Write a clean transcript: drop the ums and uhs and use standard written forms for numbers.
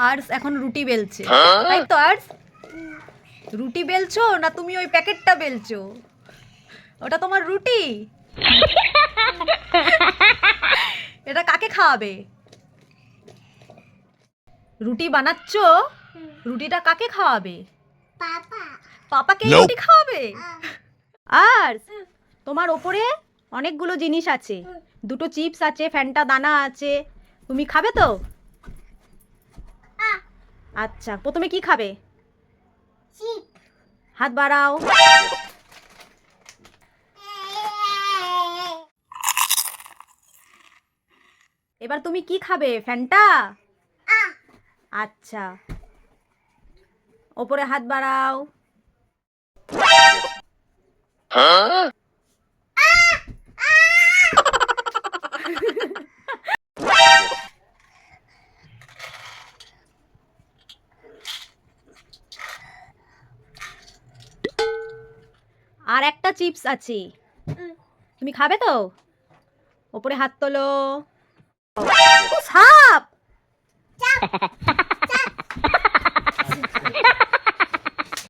আর্স এখন রুটি বেলছে, তাই তো? আর্স রুটি বেলছো না তুমি ওই প্যাকেটটা বেলছো? ওটা তোমার রুটি? এটা কাকে খাওয়াবে? রুটি বানাচ্ছো? রুটিটা কাকে খাওয়াবে? পাপাকে রুটি খাওয়াবে? আর তোমার ওপরে অনেকগুলো জিনিস আছে, দুটো চিপস আছে, ফ্যান্টা দানা আছে, তুমি খাবে তো? আচ্ছা, প্রথমে কি খাবে? হাত বাড়াও। এবার তুমি কি খাবে? ফ্যান্টা? আচ্ছা, ওপরে হাত বাড়াও। আর একটা চিপস আছে, তুমি খাবে তো? ওপরে হাত তোলো। সাপ!